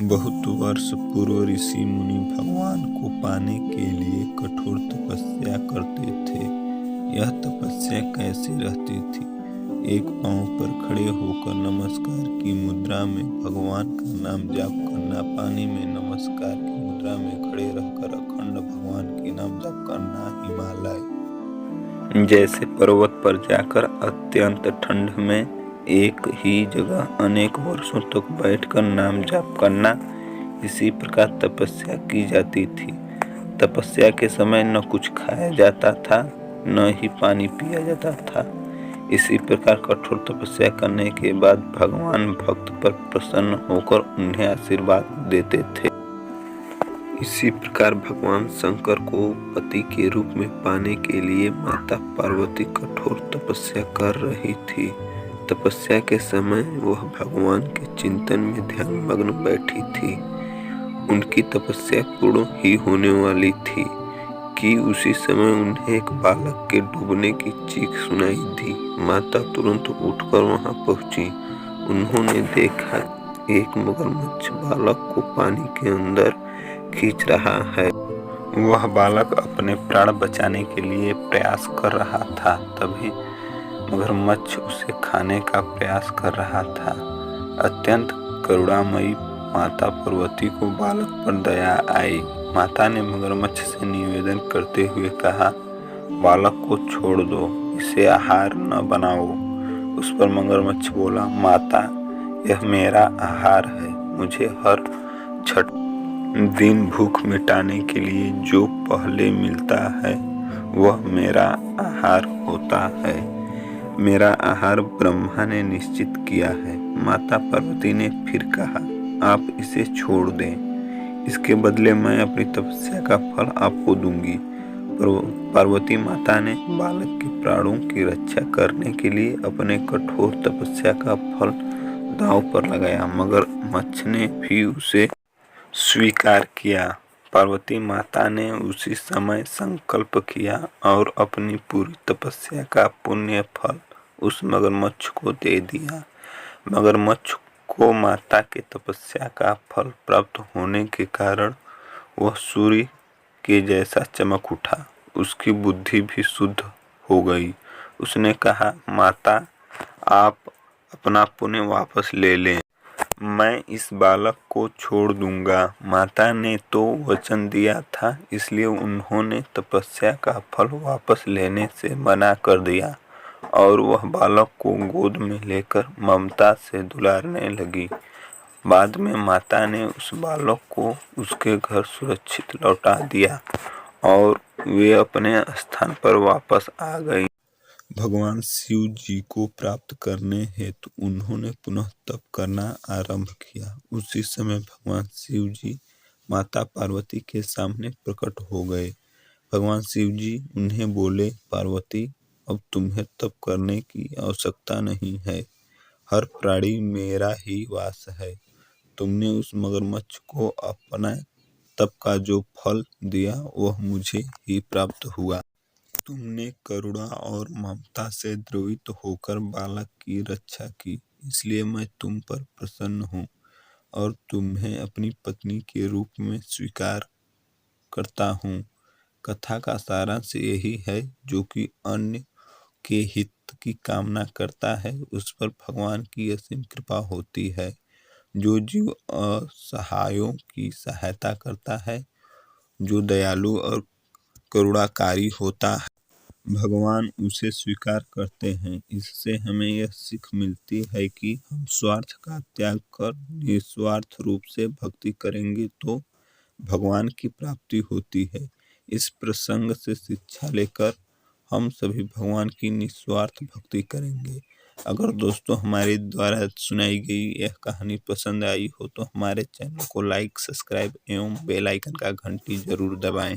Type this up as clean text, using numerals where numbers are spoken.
बहुत वर्ष पूर्व ऋषि मुनि भगवान को पाने के लिए कठोर तपस्या करते थे। यह तपस्या कैसी रहती थी? एक पांव पर खड़े होकर नमस्कार की मुद्रा में भगवान का नाम जाप करना, पानी में नमस्कार की मुद्रा में खड़े रहकर अखंड भगवान की नाम जाप करना, हिमालय जैसे पर्वत पर जाकर अत्यंत ठंड में एक ही जगह अनेक वर्षों तक बैठकर नाम जाप करना, इसी प्रकार तपस्या की जाती थी। तपस्या के समय न कुछ खाया जाता था, न ही पानी पिया जाता था। इसी प्रकार कठोर तपस्या करने के बाद भगवान भक्त पर प्रसन्न होकर उन्हें आशीर्वाद देते थे। इसी प्रकार भगवान शंकर को पति के रूप में पाने के लिए माता पार्वती कठोर तपस्या कर रही थी। तपस्या के समय वह भगवान के चिंतन में ध्यान मग्न बैठी थी। उनकी तपस्या पूर्ण ही होने वाली थी कि उसी समय उन्हें एक बालक के डूबने की चीख सुनाई दी। माता तुरंत उठकर वहां पहुंची। उन्होंने देखा एक मगरमच्छ बालक को पानी के अंदर खींच रहा है। वह बालक अपने प्राण बचाने के लिए प्रयास कर रहा था। तभी मगरमच्छ उसे खाने का प्रयास कर रहा था। अत्यंत करुणामयी माता पार्वती को बालक पर दया आई। माता ने मगरमच्छ से निवेदन करते हुए कहा, बालक को छोड़ दो, इसे आहार न बनाओ। उस पर मगरमच्छ बोला, माता, यह मेरा आहार है। मुझे हर छठ दिन भूख मिटाने के लिए जो पहले मिलता है वह मेरा आहार होता है। मेरा आहार ब्रह्मा ने निश्चित किया है। माता पार्वती ने फिर कहा, आप इसे छोड़ दें, इसके बदले मैं अपनी तपस्या का फल आपको दूंगी। पार्वती माता ने बालक के प्राणों की रक्षा करने के लिए अपने कठोर तपस्या का फल दांव पर लगाया। मगरमच्छ ने भी उसे स्वीकार किया। पार्वती माता ने उसी समय संकल्प किया और अपनी पूरी तपस्या का पुण्य फल उस मगरमच्छ को दे दिया। मगरमच्छ को माता के तपस्या का फल प्राप्त होने के कारण वह सूर्य के जैसा चमक उठा। उसकी बुद्धि भी शुद्ध हो गई। उसने कहा, माता, आप अपना पुण्य वापस ले लें, मैं इस बालक को छोड़ दूंगा। माता ने तो वचन दिया था, इसलिए उन्होंने तपस्या का फल वापस लेने से मना कर दिया और वह बालक को गोद में लेकर ममता से दुलारने लगी। बाद में माता ने उस बालक को उसके घर सुरक्षित लौटा दिया और वे अपने स्थान पर वापस आ गई। भगवान शिव जी को प्राप्त करने हेतु उन्होंने पुनः तप करना आरंभ किया। उसी समय भगवान शिव जी माता पार्वती के सामने प्रकट हो गए। भगवान शिव जी उन्हें बोले, पार्वती, अब तुम्हें तप करने की आवश्यकता नहीं है। हर प्राणी मेरा ही वास है। तुमने उस मगरमच्छ को अपना तप का जो फल दिया वह मुझे ही प्राप्त हुआ। तुमने करुणा और ममता से द्रवित होकर बालक की रक्षा की, इसलिए मैं तुम पर प्रसन्न हूँ और तुम्हें अपनी पत्नी के रूप में स्वीकार करता हूँ। कथा का सारांश यही है, जो कि अन्य के हित की कामना करता है उस पर भगवान की असीम कृपा होती है। जो जीव असहायों की सहायता करता है, जो दयालु और करुणाकारी होता है, भगवान उसे स्वीकार करते हैं। इससे हमें यह सीख मिलती है कि हम स्वार्थ का त्याग कर निस्वार्थ रूप से भक्ति करेंगे तो भगवान की प्राप्ति होती है। इस प्रसंग से शिक्षा लेकर हम सभी भगवान की निस्वार्थ भक्ति करेंगे। अगर दोस्तों हमारे द्वारा सुनाई गई यह कहानी पसंद आई हो तो हमारे चैनल को लाइक, सब्सक्राइब एवं बेल आइकन का घंटी जरूर दबाएं।